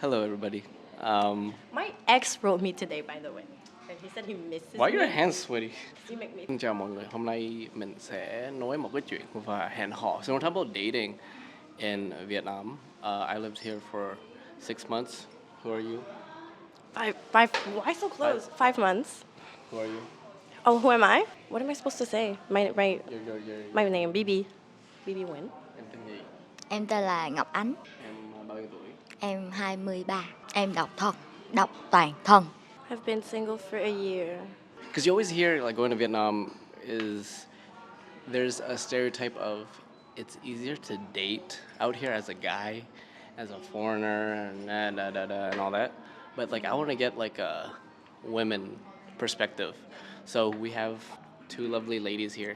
Hello, everybody. My ex wrote me today, by the way. And he said he misses Why are me. your hands sweaty? You make me. Xin chào mọi người. Hôm nay mình sẽ nói một cái chuyện và hẹn hò. So we're talking about dating in Vietnam. I lived here for 6 months. Who are you? Five. Why so close? 5 months. Who are you? Oh, who am I? What am I supposed to say? Your My name, Bibi. Bibi Nguyen. em tên gì? Em tên là Ngọc Ánh, Em bao nhiêu tuổi? em 23, em độc toàn thân. I've been single for a year. Because you always hear like going to Vietnam is there's a stereotype of it's easier to date out here as a guy, as a foreigner, and and all that. But like I want to get like a women perspective. So we have two lovely ladies here,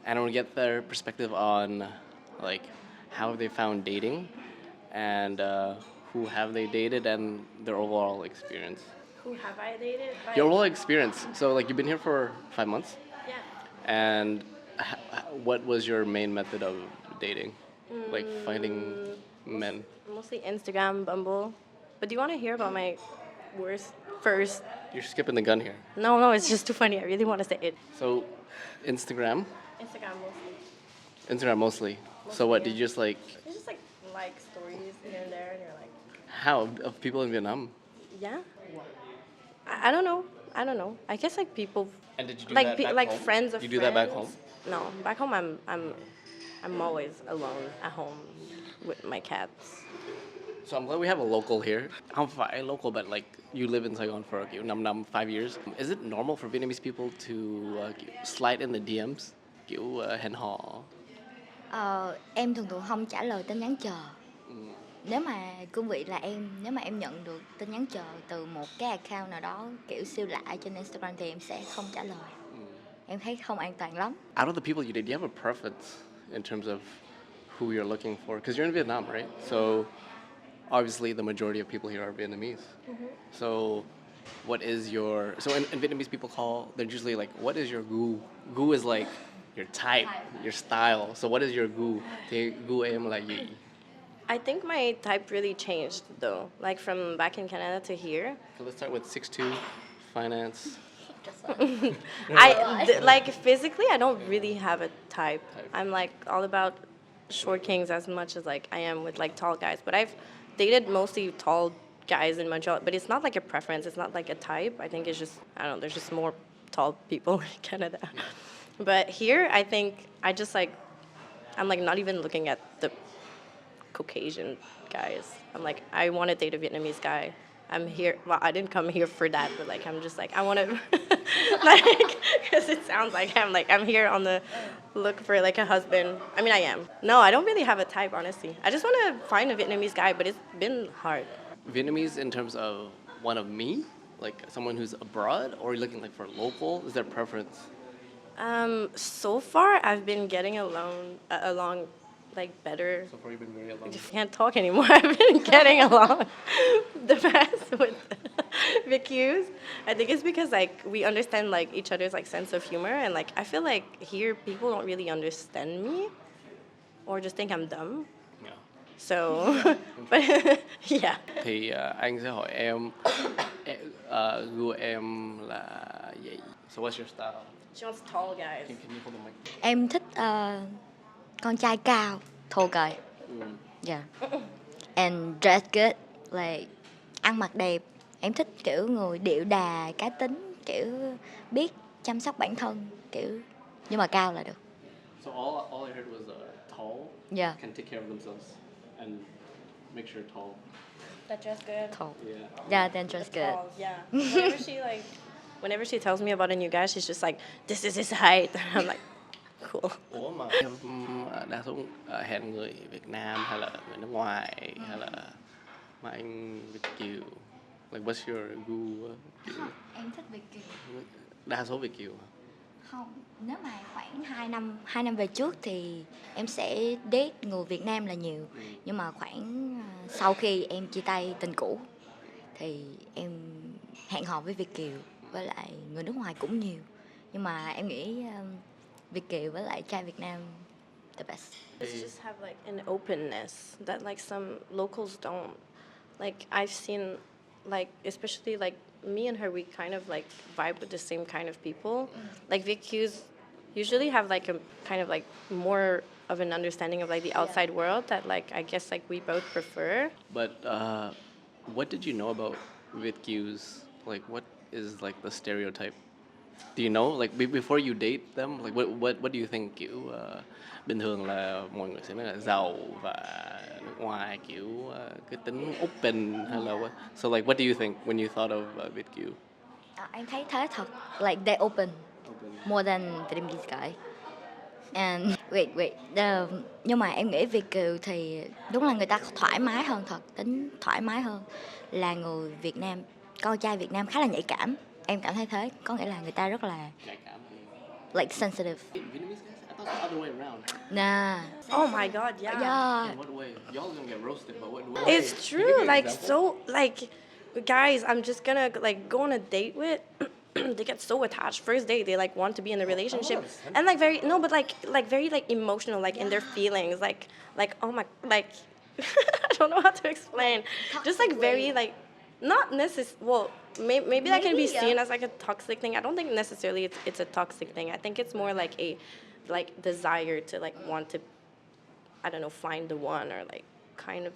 and I want to get their perspective on like how they found dating, and who have they dated, and their overall experience. Who have I dated? Your overall experience. So like you've been here for 5 months, Yeah. and what was your main method of dating, like finding men? Mostly Instagram, Bumble. But do you want to hear about my worst first? You're skipping the gun here. No, it's just too funny. I really want to say it. So, Instagram, Instagram mostly. Instagram mostly. So what? Did you just like You just like stories here and there, and you're like, how of people in Vietnam? yeah. I don't know. I guess like people And did you do like that back like home? friends of You do that back friends. home? No, back home I'm always alone at home with my cats. So I'm glad we have a local here. Không phải local, but like you live in Saigon for kiểu 5 years. Is it normal for Vietnamese people to kiểu slide in the DMs? Kiểu hẹn hò. Em thường không trả lời tin nhắn chờ. Nếu mà cương vị là nếu mà em nhận được tin nhắn chờ từ một cái account nào đó kiểu siêu lạ trên Instagram thì em sẽ không trả lời. Em thấy không an toàn lắm. Out of the people you date, do you have a preference in terms of who you're looking for? Because you're in Vietnam, right? So obviously the majority of people here are Vietnamese. So what is your in Vietnamese people they're usually like, what is your gu? Gu is like your type, your style. So what is your gu? Thì gu em là gì? I think my type really changed though, like from back in Canada to here. So let's start with 6'2", finance. Like physically, I don't really have a type. I'm like all about short kings as much as like I am with like tall guys. But I've dated mostly tall guys in Montreal. But it's not like a preference. It's not like a type. I think it's just I don't know. There's just more tall people in Canada. But here, I think I'm like not even looking at the Caucasian guys. I'm like, I want to date a Vietnamese guy. I'm here. Well, I didn't come here for that, but like, I'm just like, I want to, like, because it sounds like I'm here on the look for like a husband. I mean, I am. No, I don't really have a type, honestly. I just want to find a Vietnamese guy, but it's been hard. Vietnamese in terms of one of me, like someone who's abroad, or you're looking like for local? Is there preference? So far, I've been getting along like better. So far you've been very alone. I can't talk anymore. I've been getting along the best with Vicus. I think it's because like we understand like each other's like sense of humor, and like I feel like here people don't really understand me, or just think I'm dumb. Yeah. So, but yeah. Thì anh sẽ hỏi em, gu em là gì? So what's your style? She wants tall guys. Can you hold the mic? Em thích con trai cao, thô gầy. Yeah. And dress good, like ăn mặc đẹp. Em thích kiểu người điệu đà, cá tính, kiểu biết chăm sóc bản thân, kiểu nhưng mà cao là được. So all I heard was tall. Yeah. Can take care of themselves and make sure tall. That dress good. Tall. Yeah. Yeah, then dress good. Tall, yeah. Whenever she tells me about a new guy, she's just like, this is his height. And I'm like, cool. Ủa mà em đa số hẹn người Việt Nam hay là người nước ngoài hay là mà anh Việt kiều, like what's your gu? Em thích Việt kiều. Đa số Việt kiều hả? Không, nếu mà khoảng 2 năm về trước thì em sẽ date người Việt Nam là nhiều. Nhưng mà khoảng sau khi em chia tay tình cũ thì em hẹn hò với Việt kiều với lại người nước ngoài cũng nhiều. Nhưng mà em nghĩ Việt kiều với lại trai Việt Nam the best. Let's just have like an openness that like some locals don't. like I've seen, like especially like me and her, we kind of like vibe with the same kind of people. Like VQs usually have like a kind of like more of an understanding of like the outside world that like I guess like we both prefer. But what did you know about VidQs? Like, what is like the stereotype? Do you know, like before you date them, like what do you think kiểu bình thường là mọi người sẽ nói là giàu và nước ngoài kiểu cái tính open hay là what? So like what do you think when you thought of VidQ? Em thấy thế thật, like they open more than Vietnamese guy. And wait, nhưng mà em nghĩ Việt kiều thì đúng là người ta thoải mái hơn thật, tính thoải mái hơn là người Việt Nam. Con trai Việt Nam khá là nhạy cảm, em cảm thấy thế, có nghĩa là người ta rất là Nhạy cảm. like sensitive. Vietnamese guys? I thought the other way around. Nah. Oh my god, yeah. Yeah. In what way? Y'all gonna get roasted, but what way? It's Can you true. give me an Like example? so, like guys, I'm just gonna like go on a date with. They get so attached. First date, they like want to be in a relationship, and like very no, but like very like emotional, like in their feelings, like oh my, like I don't know how to explain. Just like very like not necessarily. Well, maybe that can be Maybe, yeah. seen as like a toxic thing. I don't think necessarily it's a toxic thing. I think it's more like a like desire to like want to, I don't know, find the one, or like kind of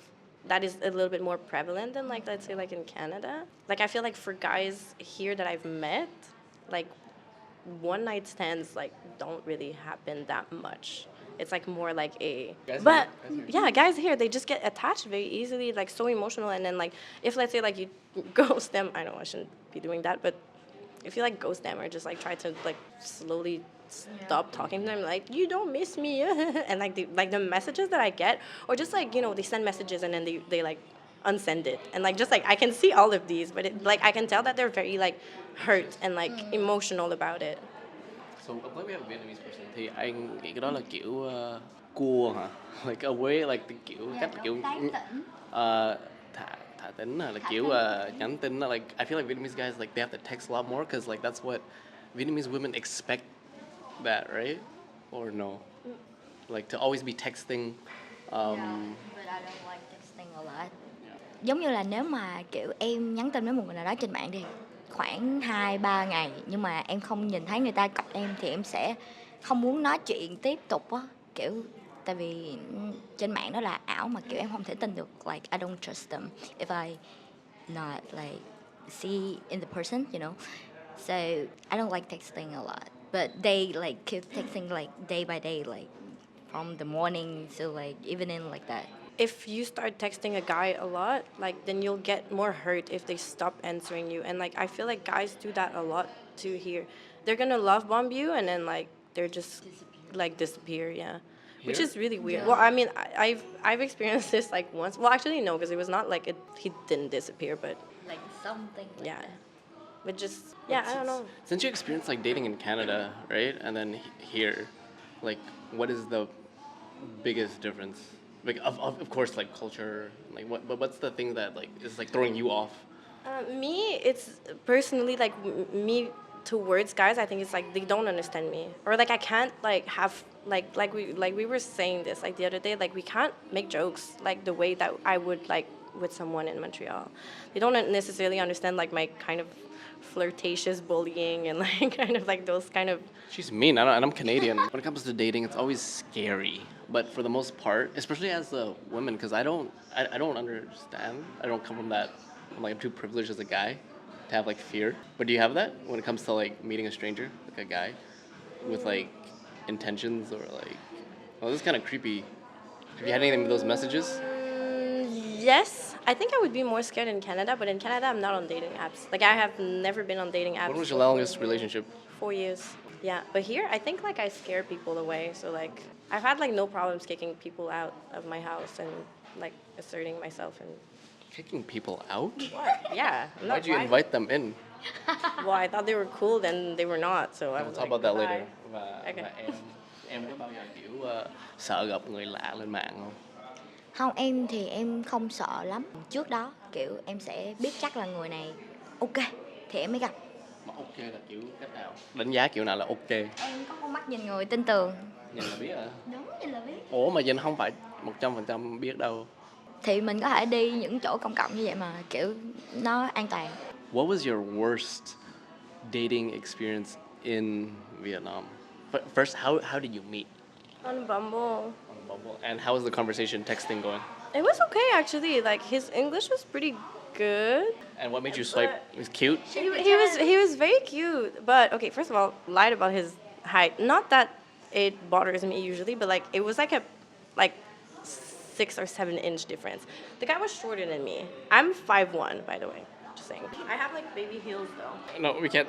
that is a little bit more prevalent than like let's say like in Canada. Like I feel like for guys here that I've met, like one night stands like don't really happen that much. It's like more like a Guys but here? yeah, guys here they just get attached very easily, like so emotional, and then like if let's say like you ghost them, I know I shouldn't be doing that, but if you like ghost them or just like try to like slowly stop talking to them, like you don't miss me, and like the messages that I get, or just like you know they send messages and then they like unsend it, and like just like I can see all of these, but it, like I can tell that they're very like hurt and like emotional about it. So I'm glad we have a Vietnamese person. Thì anh nghĩ cái đó là kiểu cua hả? Like a way like the kiểu cách kiểu thả thả tính là kiểu nhắn tin là like I feel like Vietnamese guys like they have to text a lot more because like that's what Vietnamese women expect that, right? Or no? Like to always be texting. But I don't like texting a lot. Giống như là nếu mà kiểu em nhắn tin với một người nào đó trên mạng đi khoảng 2-3 ngày nhưng mà em không nhìn thấy người ta cọc em thì em sẽ không muốn nói chuyện tiếp tục á, kiểu tại vì trên mạng nó là ảo mà kiểu em không thể tin được, like I don't trust them if I not like see in the person, you know. So I don't like texting a lot, but they like keep texting like day by day, like from the morning to like evening like that. If you start texting a guy a lot, like then you'll get more hurt if they stop answering you. And like I feel like guys do that a lot too here. They're gonna love bomb you and then like they're just like disappear, yeah. Which Here? is really weird. Well, I mean, I've experienced this like once. Well, actually no, because it was not like it. He didn't disappear, but Like something like yeah, that. but just yeah, I don't know. Since you experienced like dating in Canada, right, and then here, like what is the biggest difference? Like of course like culture, like what, but what's the thing that like is like throwing you off? Me, it's personally like me towards guys. I think it's like they don't understand me, or like I can't like have like we were saying this like the other day. Like we can't make jokes like the way that I would like with someone in Montreal. They don't necessarily understand like my kind of flirtatious bullying and like kind of like those kind of. She's mean. And I'm Canadian. When it comes to dating, it's always scary. But for the most part, especially as a woman, because I don't understand. I don't come from that. I'm too privileged as a guy to have like fear. But do you have that when it comes to like meeting a stranger, like a guy, with like intentions or like, well, this is kind of creepy. Have you had anything with those messages? Yes, I think I would be more scared in Canada, but in Canada I'm not on dating apps. Like I have never been on dating apps. When was your longest relationship? 4 years. Yeah, but here I think like I scare people away. So like I've had like no problems kicking people out of my house and like asserting myself and. Kicking people out? What? Yeah. I'm not Why'd you lying. invite them in? Well, I thought they were cool, then they were not. So I We'll was talk like, about that bye. later. Và Okay. em có bao giờ kiểu sợ gặp người lạ lên mạng không? Không, em thì em không sợ lắm. Trước đó kiểu em sẽ biết chắc là người này ok thì em mới gặp. Mà ok là kiểu cách nào? Đánh giá kiểu nào là ok? Em có con mắt nhìn người tin tưởng. Nhìn là biết hả? Đúng, nhìn là biết. Ủa mà nhìn không phải 100% biết đâu. thì mình có thể đi những chỗ công cộng như vậy mà kiểu nó an toàn. What was your worst dating experience in Vietnam? First, how did you meet? On Bumble. On Bumble. And how was the conversation texting going? It was okay actually. Like his English was pretty good. And what made you swipe? It was cute. He was very cute. But okay, first of all, lied about his height. Not that it bothers me usually, but like it was like a 6 or 7 inch difference. The guy was shorter than me. I'm 5'1", by the way. Just saying. I have like baby heels though. No, we can't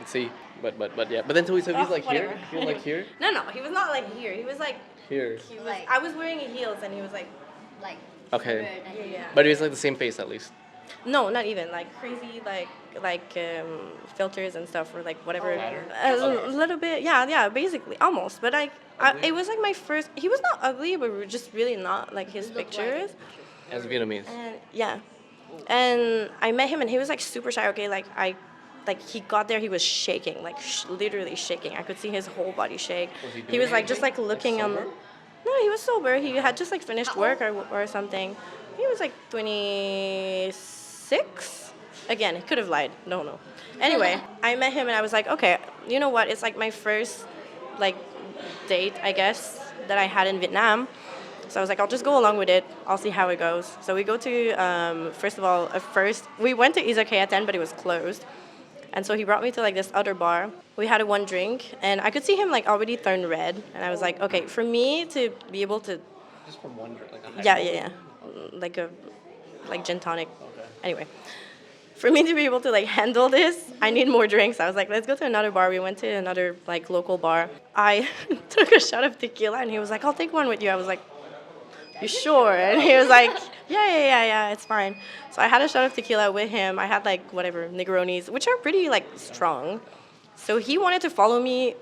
see. But yeah. But then so he's like Whatever. here. He was like here. No, he was not like here. He was like Here. I was wearing heels and he was like Okay. yeah. But he was like the same face at least. No, not even like crazy filters and stuff or like whatever. Flatter? A little bit, yeah, basically almost. But like it was like my first. He was not ugly, but we were just really not like his pictures. As Vietnamese. And yeah, and I met him and he was like super shy. Okay, he got there, he was shaking, like literally shaking. I could see his whole body shake. He was like just like looking on. No, he was sober. He had just like finished work or something. He was like 26. Again, he could have lied. No. Anyway, I met him and I was like, okay, you know what? It's like my first like date, I guess, that I had in Vietnam. So I was like, I'll just go along with it. I'll see how it goes. So we go to, first of all, we went to Izakaya 10, but it was closed. And so he brought me to like this other bar. We had one drink, and I could see him like already turn red. And I was like, okay, for me to be able to, Just from one drink, like a yeah, like gin tonic. Okay. Anyway, for me to be able to like handle this, I need more drinks. I was like, let's go to another bar. We went to another like local bar. I took a shot of tequila, and he was like, I'll take one with you. I was like, you sure? And he was like, yeah, it's fine. So I had a shot of tequila with him. I had like whatever Negronis, which are pretty like strong. So he wanted to follow me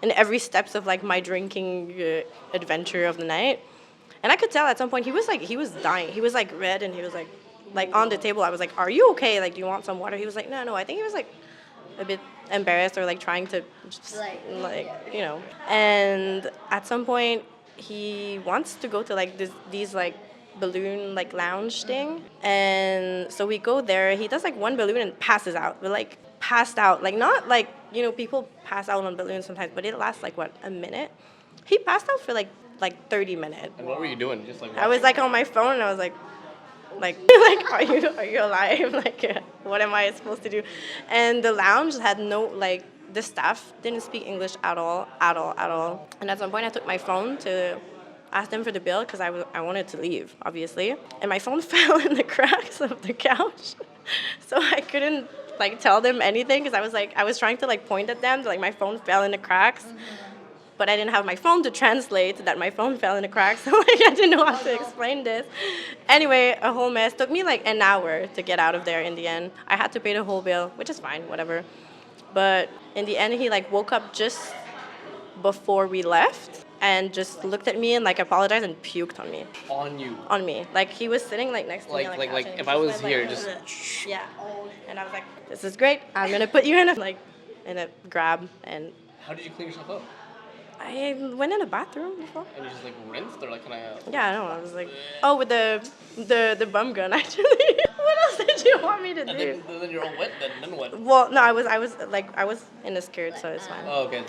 in every steps of like my drinking adventure of the night. And I could tell at some point he was dying. He was like red and he was like on the table. I was like, are you okay? Like, do you want some water? He was like, no. I think he was like a bit embarrassed or like trying to just, like, you know. And at some point he wants to go to like these like balloon like lounge thing, and so we go there. He does like one balloon and passes out. We're like passed out, like not like, you know, people pass out on balloons sometimes, but it lasts like what, a minute. He passed out for like 30 minutes. And what were you doing? Just like I was like on my phone and I was like like are you alive? Like what am I supposed to do? And the lounge had no like, the staff didn't speak English at all. And at some point I took my phone to ask them for the bill because I wanted to leave, obviously. And my phone fell in the cracks of the couch. So I couldn't like tell them anything because I was trying to like point at them, like my phone fell in the cracks. But I didn't have my phone to translate that my phone fell in the cracks. So like I didn't know how to explain this. Anyway, a whole mess. Took me like an hour to get out of there in the end. I had to pay the whole bill, which is fine, whatever. But in the end, he like woke up just before we left and just looked at me and like apologized and puked on me. On you. On me. Like he was sitting like next to me. On the couch, and if he I was went, here, like, just. yeah. And I was like, this is great. I'm gonna put you in a grab. And How did you clean yourself up? I went in the bathroom before. And you just like rinsed, or like can I? Yeah, I know. I was like, oh, with the bum gun actually. What else did you want me to do? And then you're all wet. Then what? Well, no, I was in a skirt, so it's fine. Oh, okay.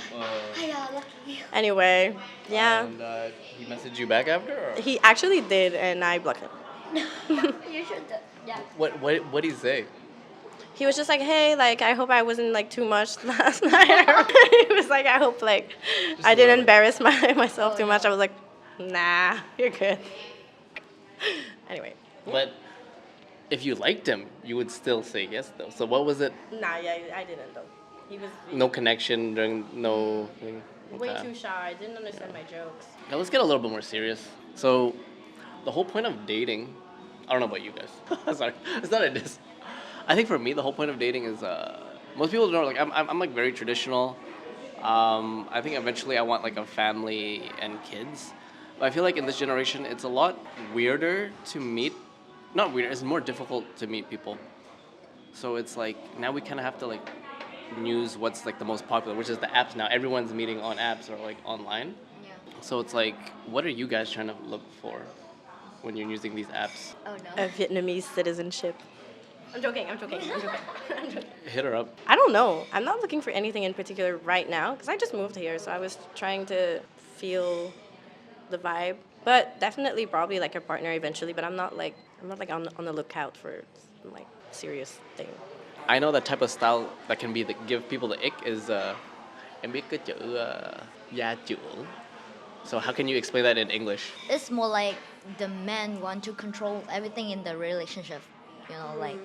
Anyway, yeah. And he messaged you back after, or? He actually did, and I blocked him. You should, yeah. What did he say? He was just like, hey, like, I hope I wasn't, like, too much last night. He was like, I hope, like, I didn't embarrass myself too much. I was like, nah, you're good. Anyway. But if you liked him, you would still say yes, though. So what was it? Nah, yeah, I didn't, though. He was No connection during no thing? way Okay. too shy. Didn't understand my jokes. Now let's get a little bit more serious. So, the whole point of dating, I don't know about you guys. Sorry, it's not a diss. I think for me, the whole point of dating is most people don't, like, I'm like very traditional. I think eventually I want like a family and kids. But I feel like in this generation, it's a lot weirder to meet. Not weirder, it's more difficult to meet people. So it's like now we kind of have to like use what's like the most popular, which is the apps now. Everyone's meeting on apps or like online. Yeah. So it's like, what are you guys trying to look for? when you're using these apps? Oh A no. Vietnamese citizenship. I'm joking. I'm joking. I'm joking. I'm joking. Hit her up. I don't know. I'm not looking for anything in particular right now because I just moved here, so I was trying to feel the vibe. But definitely, probably like a partner eventually. But I'm not like on the lookout for some, like serious thing. I know that type of style that can be the give people the ick is em biết cái chữ gia trưởng. So how can you explain that in English? It's more like the man want to control everything in the relationship. You know, like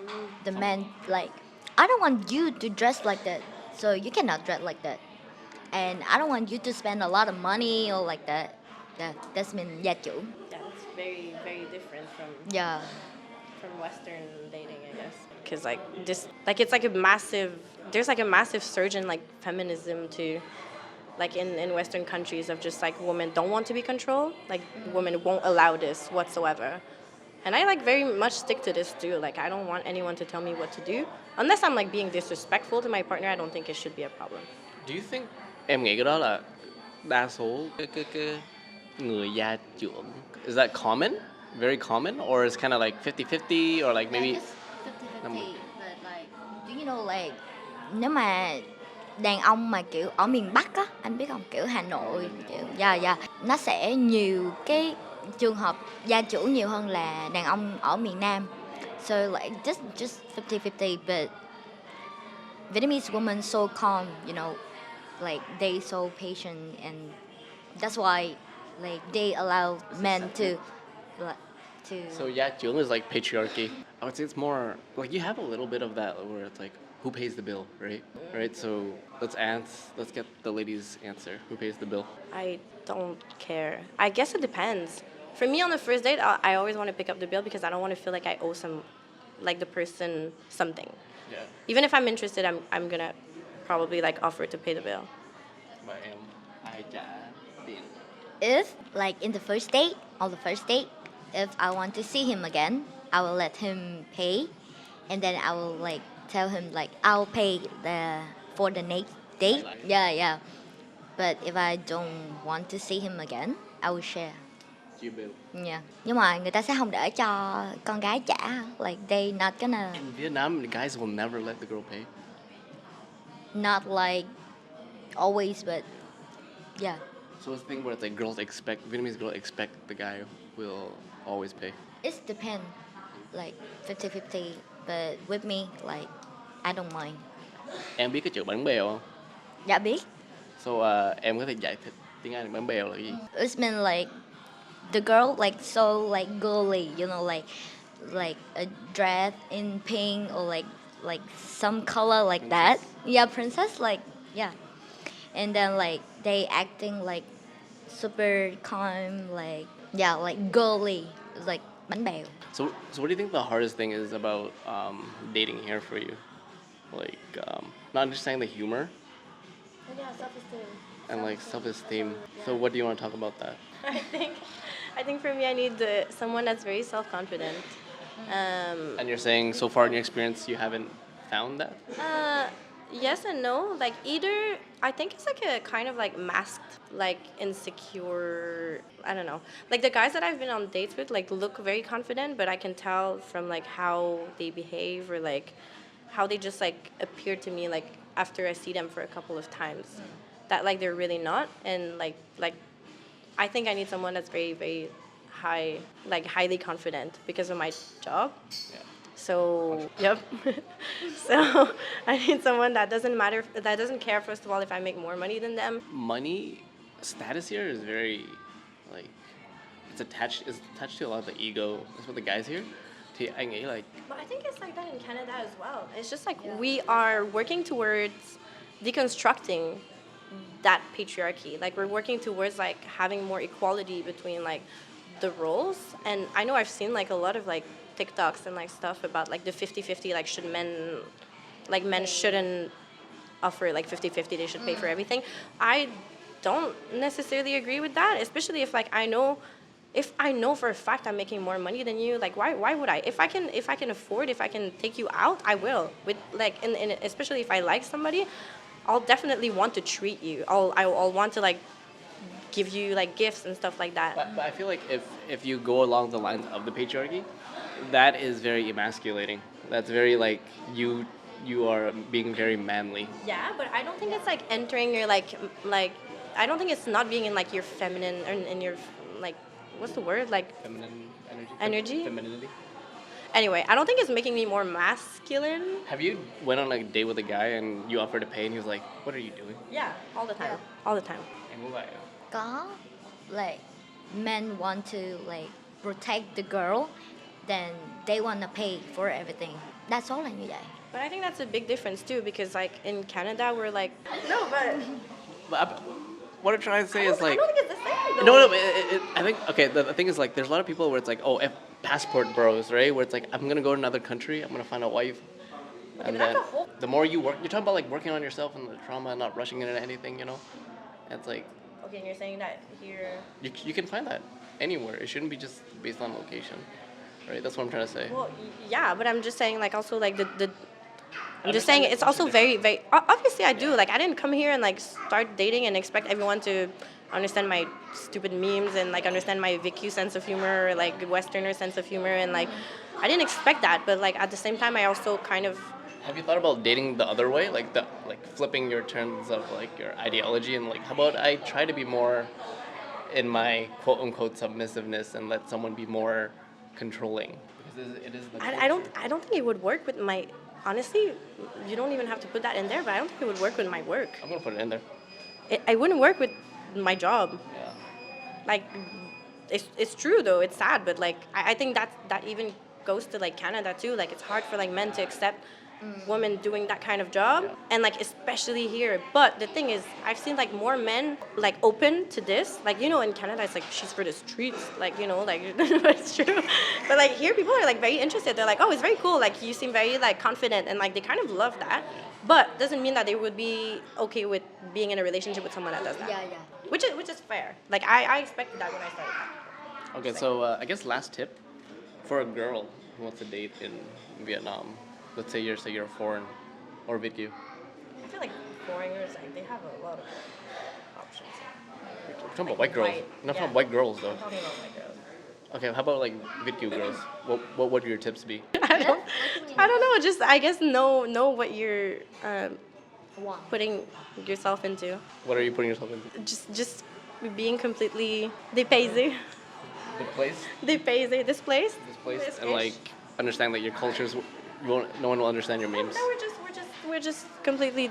the man like I don't want you to dress like that, so you cannot dress like that. And I don't want you to spend a lot of money or like that. That's mean gia chủ. Yeah, it's very very different Yeah. from Western dating, I guess. Because like this, like it's like a massive. There's like a massive surge in like feminism too, like in Western countries of just like women don't want to be controlled. Like women won't allow this whatsoever. And I like very much stick to this too. Like I don't want anyone to tell me what to do unless I'm like being disrespectful to my partner. I don't think it should be a problem. Do you think em nghĩ cái đó là đa số cái người gia trưởng? Is that common? Very common, or is kind of like 50-50, or like maybe? Like it's 50-50, but like do you know like nếu mà đàn ông mà kiểu ở miền Bắc á, anh biết không, kiểu Hà Nội kiểu nó sẽ nhiều cái trường hợp gia chủ nhiều hơn là đàn ông ở miền Nam. So like just 50-50, but Vietnamese women so calm, you know, like they so patient, and that's why like they allow men to So gia trưởng is like patriarchy. I would say it's more like you have a little bit of that where it's like who pays the bill, right? Right. So let's get the ladies' answer. Who pays the bill? I don't care. I guess it depends. For me, on the first date, I always want to pick up the bill because I don't want to feel like I owe like the person something. Yeah. Even if I'm interested, I'm gonna probably like offer to pay the bill. But ai trả tiền? if like in the first date, if I want to see him again, I will let him pay, and then I will like tell him like I'll pay for the next date. Yeah. But if I don't want to see him again, I will share. Chia bill. Yeah. Nhưng mà người ta sẽ không để cho con gái trả. Like they not gonna. In Vietnam, the guys will never let the girl pay. Not like always, but yeah. So it's a thing where it's like Vietnamese girls expect the guy will always pay. It depends. Like 50-50, but with me, like I don't mind. Em biết cái chữ bánh bèo không? Dạ biết. So em có thể giải thích tiếng Anh bánh bèo là gì? It's mean like the girl like so like girly, you know, like a dress in pink or like some color like that. Yeah, princess, like yeah. And then like they acting like super calm, like yeah, like girly, like bánh bèo. So what do you think the hardest thing is about dating here for you? Like not understanding the humor Yeah, self-esteem. and like self-esteem. So what do you want to talk about that? I think for me, I need someone that's very self-confident. And you're saying so far in your experience you haven't found that? Yes and no. Like either, I think it's like a kind of like masked, like insecure. I don't know. Like the guys that I've been on dates with, like look very confident, but I can tell from like how they behave or like how they just like appear to me like after I see them for a couple of times, that like they're really not. And like I think I need someone that's very very high, like highly confident because of my job. Yeah. So yep. So I need someone that doesn't care first of all if I make more money than them. Money status here is very like it's attached to a lot of the ego. That's what the guys here. Thì anh nghĩ like But I think it's like that in Canada as well. It's just like we are working towards deconstructing that patriarchy. Like we're working towards like having more equality between like the roles. And I know I've seen like a lot of like TikToks and like stuff about like the 50-50, like men shouldn't offer like 50-50, they should pay for everything. I don't necessarily agree with that, especially if like if I know for a fact I'm making more money than you, like why would I? If I can afford, if I can take you out, I will. With like especially if I like somebody, I'll definitely want to treat you. I'll want to like give you like gifts and stuff like that. But I feel like if you go along the lines of the patriarchy, that is very emasculating. That's very like you are being very manly. Yeah, but I don't think it's like entering your like I don't think it's not being in like your feminine or in your like what's the word like Feminine energy. Energy? Femininity. anyway. I don't think it's making me more masculine. Have you went on like a date with a guy and you offered to pay and he was like, "What are you doing?" Yeah, all the time, Yeah. all the time. And we're like, Có, like men want to like protect the girl, then they wanna pay for everything. Đa số là như vậy. But I think that's a big difference too because like in Canada we're like no, but what I'm trying to say is I like. don't think it's the same. Though. No, I think okay. The thing is like, there's a lot of people where it's like, oh, passport bros, right? Where it's like, I'm gonna go to another country, I'm gonna find a wife, and but that's then a whole- the more you work, you're talking about like working on yourself and the trauma, and not rushing into anything, you know. And it's like Okay, and you're saying that here. you can find that anywhere. It shouldn't be just based on location, right? That's what I'm trying to say. Well, yeah, but I'm just saying like also like the. I'm just Understand saying that it's also culture very obviously I do like I didn't come here and like start dating and expect everyone to understand my stupid memes and like understand my VQ sense of humor or like Westerner sense of humor and like I didn't expect that, but like at the same time I also kind of Have you thought about dating the other way, like flipping your terms of like your ideology and like, how about I try to be more in my quote unquote submissiveness and let someone be more controlling, because it is the I culture. don't think it would work with my honestly you don't even have to put that in there, but I don't think it would work with my work. I'm gonna put it in there. It wouldn't work with my job. Yeah. Like it's true though, it's sad, but like I think that even goes to like Canada too. Like it's hard for like men to accept women doing that kind of job, and like especially here. But the thing is I've seen like more men like open to this, like you know in Canada it's like she's for the streets, like you know like it's true, but like here people are like very interested. They're like, oh, it's very cool, like you seem very like confident, and like they kind of love that, but doesn't mean that they would be okay with being in a relationship with someone that does that. Yeah. Which is fair. Like I expected that when I started that. Okay, so I guess last tip for a girl who wants to date in Vietnam. Let's say you're foreign or VQ. I feel like foreigners like they have a lot of options. We're talking about white girls. white- Not yeah. talking white girls though. I'm talking about white girls. Okay, how about like VQ girls? What would your tips be? I don't know. Just I guess know what you're Wow. putting yourself into. What are you putting yourself into? Just being completely dépaysé. The place, Dépaysé. This place. this place, This and ish. like understand that your cultures, no one will understand your memes. No, we're just completely.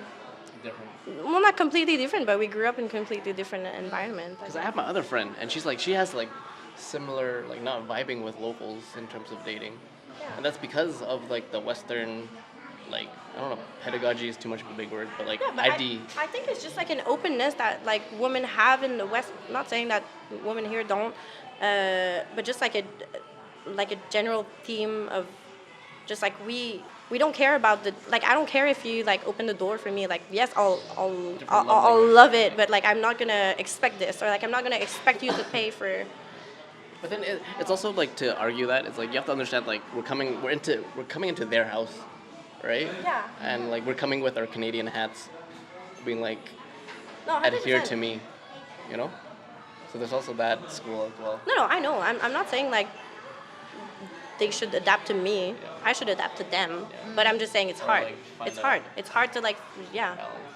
Different. Well, not completely different, but we grew up in completely different environment. Because I have my other friend, and she's like, she has like similar, like not vibing with locals in terms of dating, and that's because of like the Western, like I don't know, pedagogy is too much of a big word, but like Yeah, but ID. I think it's just like an openness that like women have in the West. Not saying that women here don't, but just like a general theme of just like we don't care about the like I don't care if you like open the door for me, like yes I'll love it, but like I'm not gonna expect this, or like I'm not gonna expect you to pay for. But then it's also like to argue that it's like you have to understand like we're coming into their house, right? Yeah. And like we're coming with our Canadian hats, being like No, 100%. adhere to me, you know. So there's also that school as well. No, I know. I'm not saying like they should adapt to me. Yeah. I should adapt to them. But I'm just saying it's hard. like, find It's a hard. It's hard to like yeah. balance.